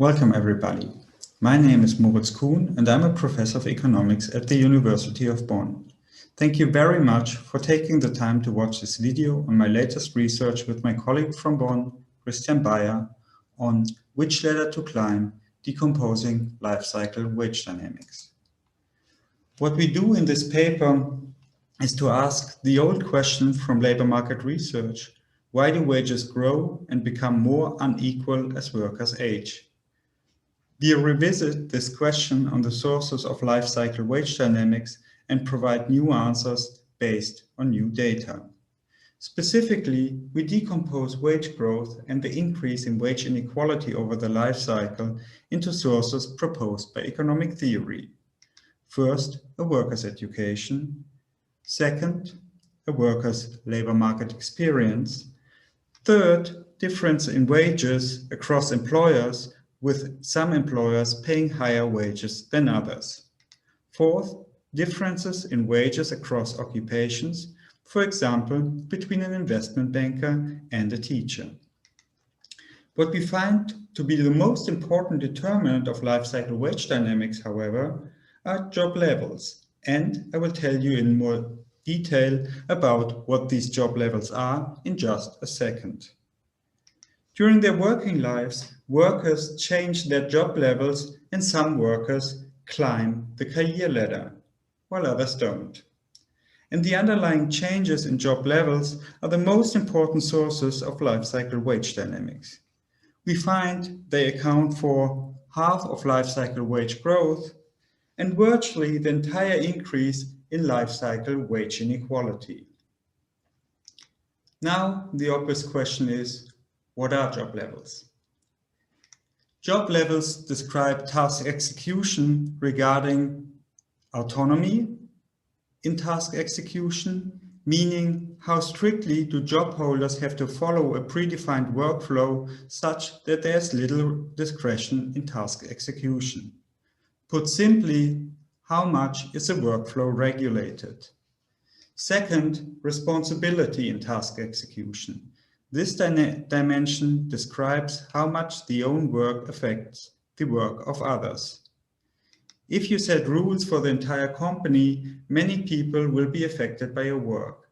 Welcome everybody. My name is Moritz Kuhn and I'm a professor of economics at the University of Bonn. Thank you very much for taking the time to watch this video on my latest research with my colleague from Bonn, Christian Bayer, on which ladder to climb, decomposing life cycle wage dynamics. What we do in this paper is to ask the old question from labor market research: why do wages grow and become more unequal as workers age? We revisit this question on the sources of life cycle wage dynamics and provide new answers based on new data. Specifically, we decompose wage growth and the increase in wage inequality over the life cycle into sources proposed by economic theory. First, a worker's education. Second, a worker's labor market experience. Third, difference in wages across employers, with some employers paying higher wages than others. Fourth, differences in wages across occupations, for example, between an investment banker and a teacher. What we find to be the most important determinant of life cycle wage dynamics, however, are job levels, and I will tell you in more detail about what these job levels are in just a second. During their working lives, workers change their job levels and some workers climb the career ladder, while others don't. And the underlying changes in job levels are the most important sources of life cycle wage dynamics. We find they account for half of life cycle wage growth and virtually the entire increase in life cycle wage inequality. Now, the obvious question is, what are job levels? Job levels describe task execution regarding autonomy in task execution, meaning how strictly do job holders have to follow a predefined workflow such that there's little discretion in task execution. Put simply, how much is a workflow regulated? Second, responsibility in task execution. This dimension describes how much the own work affects the work of others. If you set rules for the entire company, many people will be affected by your work.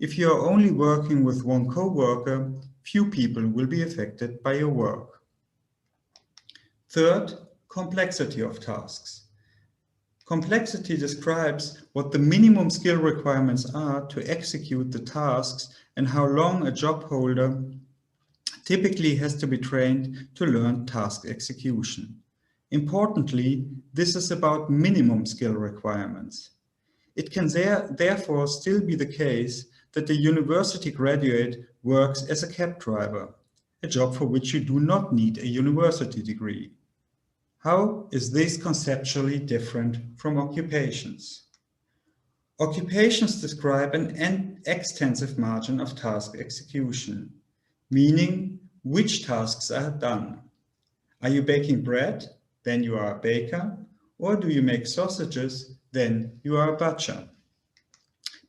If you are only working with one co-worker, few people will be affected by your work. Third, complexity of tasks. Complexity describes what the minimum skill requirements are to execute the tasks and how long a job holder typically has to be trained to learn task execution. Importantly, this is about minimum skill requirements. It can therefore still be the case that the university graduate works as a cab driver, a job for which you do not need a university degree. How is this conceptually different from occupations? Occupations describe an extensive margin of task execution, meaning which tasks are done. Are you baking bread? Then you are a baker. Or do you make sausages? Then you are a butcher.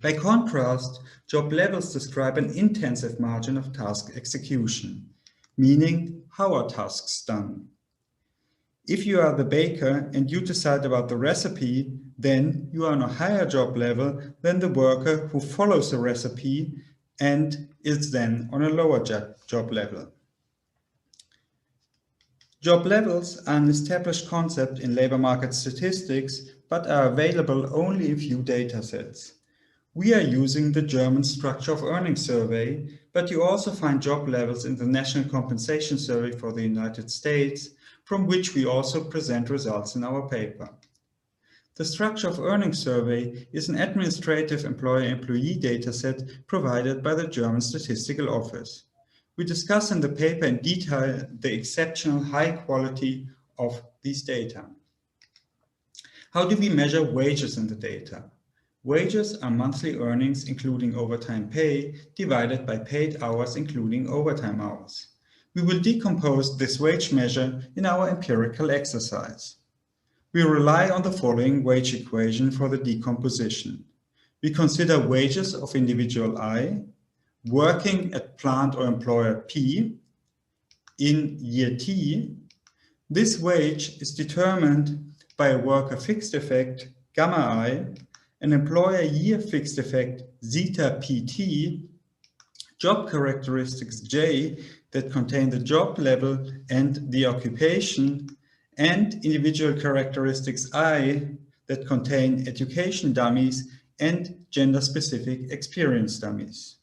By contrast, job levels describe an intensive margin of task execution, meaning how are tasks done. If you are the baker and you decide about the recipe, then you are on a higher job level than the worker who follows the recipe and is then on a lower job level. Job levels are an established concept in labor market statistics, but are available only in few datasets. We are using the German Structure of Earnings Survey, but you also find job levels in the National Compensation Survey for the United States, from which we also present results in our paper. The Structure of Earnings Survey is an administrative employer-employee dataset provided by the German Statistical Office. We discuss in the paper in detail the exceptional high quality of these data. How do we measure wages in the data? Wages are monthly earnings including overtime pay divided by paid hours including overtime hours. We will decompose this wage measure in our empirical exercise. We rely on the following wage equation for the decomposition. We consider wages of individual I, working at plant or employer P, in year T, This wage is determined by a worker fixed effect, gamma I, an employer year fixed effect, zeta pt, job characteristics J that contain the job level and the occupation, and individual characteristics I that contain education dummies and gender-specific experience dummies.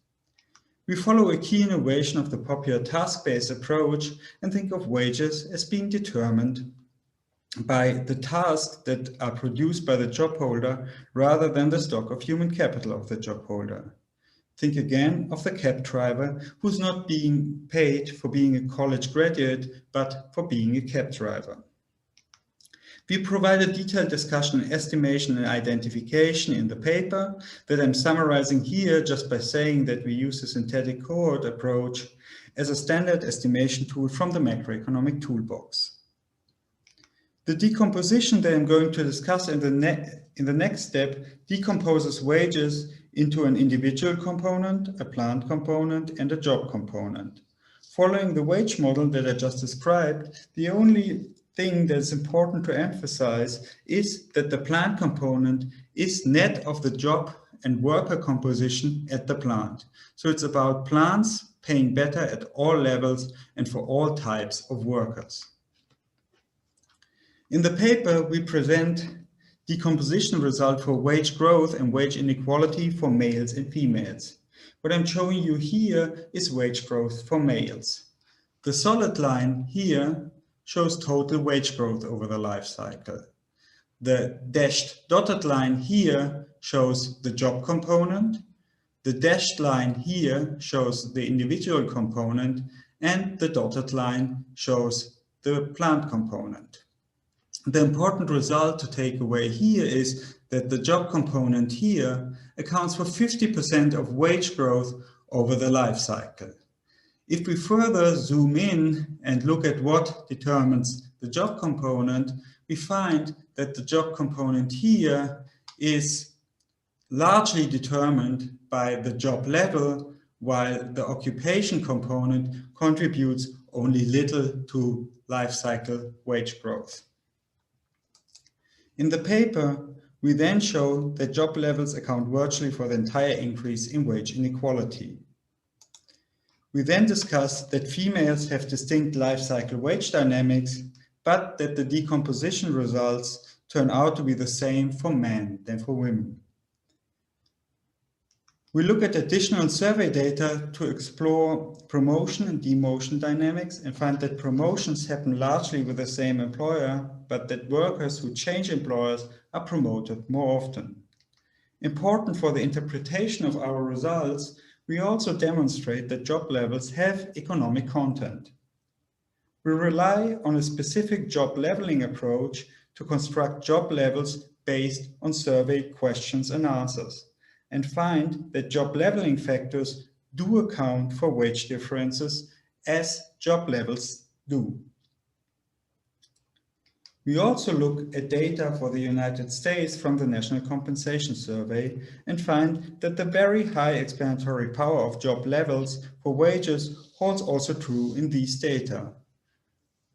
We follow a key innovation of the popular task-based approach and think of wages as being determined by the tasks that are produced by the job holder rather than the stock of human capital of the job holder. Think again of the cab driver who's not being paid for being a college graduate, but for being a cab driver. We provide a detailed discussion on estimation and identification in the paper that I'm summarizing here just by saying that we use the synthetic cohort approach as a standard estimation tool from the macroeconomic toolbox. The decomposition that I'm going to discuss in the next step decomposes wages into an individual component, a plant component, and a job component. Following the wage model that I just described, the only thing that is important to emphasize is that the plant component is net of the job and worker composition at the plant. So it's about plants paying better at all levels and for all types of workers. In the paper, we present decomposition result for wage growth and wage inequality for males and females. What I'm showing you here is wage growth for males. The solid line here shows total wage growth over the life cycle. The dashed dotted line here shows the job component. The dashed line here shows the individual component, and the dotted line shows the plant component. The important result to take away here is that the job component here accounts for 50% of wage growth over the life cycle. If we further zoom in and look at what determines the job component, we find that the job component here is largely determined by the job level, while the occupation component contributes only little to life cycle wage growth. In the paper, we then show that job levels account virtually for the entire increase in wage inequality. We then discuss that females have distinct life cycle wage dynamics, but that the decomposition results turn out to be the same for men than for women. We look at additional survey data to explore promotion and demotion dynamics and find that promotions happen largely with the same employer, but that workers who change employers are promoted more often. Important for the interpretation of our results, we also demonstrate that job levels have economic content. We rely on a specific job leveling approach to construct job levels based on survey questions and answers, and find that job leveling factors do account for wage differences as job levels do. We also look at data for the United States from the National Compensation Survey and find that the very high explanatory power of job levels for wages holds also true in these data.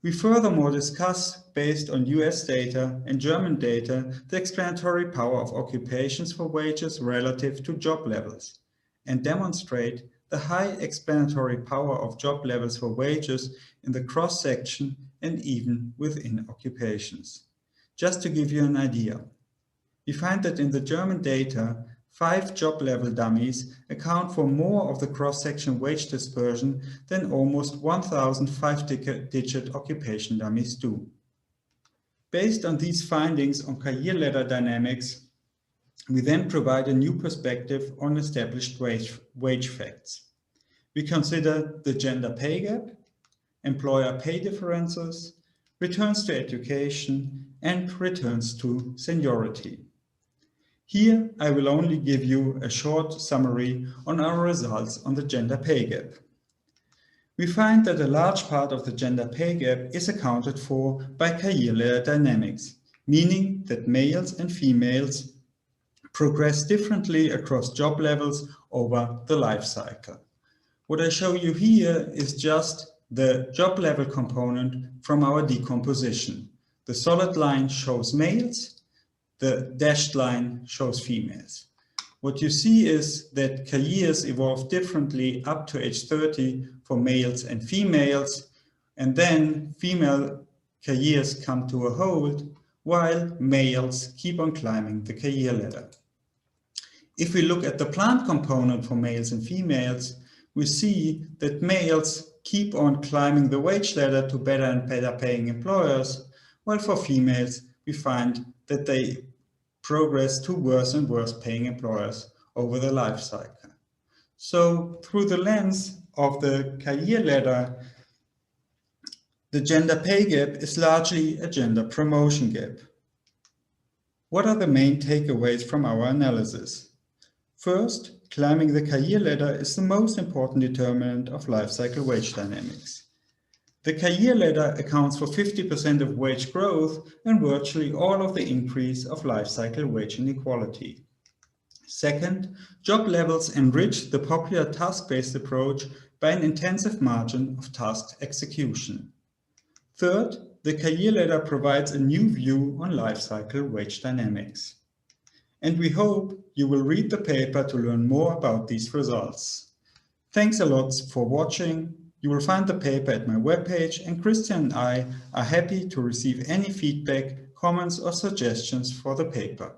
We furthermore discuss, based on US data and German data, the explanatory power of occupations for wages relative to job levels, and demonstrate the high explanatory power of job levels for wages in the cross-section and even within occupations. Just to give you an idea, we find that in the German data, 5 job level dummies account for more of the cross-section wage dispersion than almost 1,000 5-digit occupation dummies do. Based on these findings on career ladder dynamics, we then provide a new perspective on established wage facts. We consider the gender pay gap, employer pay differences, returns to education, and returns to seniority. Here, I will only give you a short summary on our results on the gender pay gap. We find that a large part of the gender pay gap is accounted for by career ladder dynamics, meaning that males and females progress differently across job levels over the life cycle. What I show you here is just the job level component from our decomposition. The solid line shows males, the dashed line shows females. What you see is that careers evolve differently up to age 30 for males and females, and then female careers come to a halt while males keep on climbing the career ladder. If we look at the plant component for males and females, we see that males keep on climbing the wage ladder to better and better paying employers, while for females we find that they progress to worse and worse paying employers over the life cycle. So through the lens of the career ladder, the gender pay gap is largely a gender promotion gap. What are the main takeaways from our analysis? First, climbing the career ladder is the most important determinant of life cycle wage dynamics. The career ladder accounts for 50% of wage growth and virtually all of the increase of life cycle wage inequality. Second, job levels enrich the popular task-based approach by an intensive margin of task execution. Third, the career ladder provides a new view on life cycle wage dynamics. And we hope you will read the paper to learn more about these results. Thanks a lot for watching. You will find the paper at my webpage, and Christian and I are happy to receive any feedback, comments or suggestions for the paper.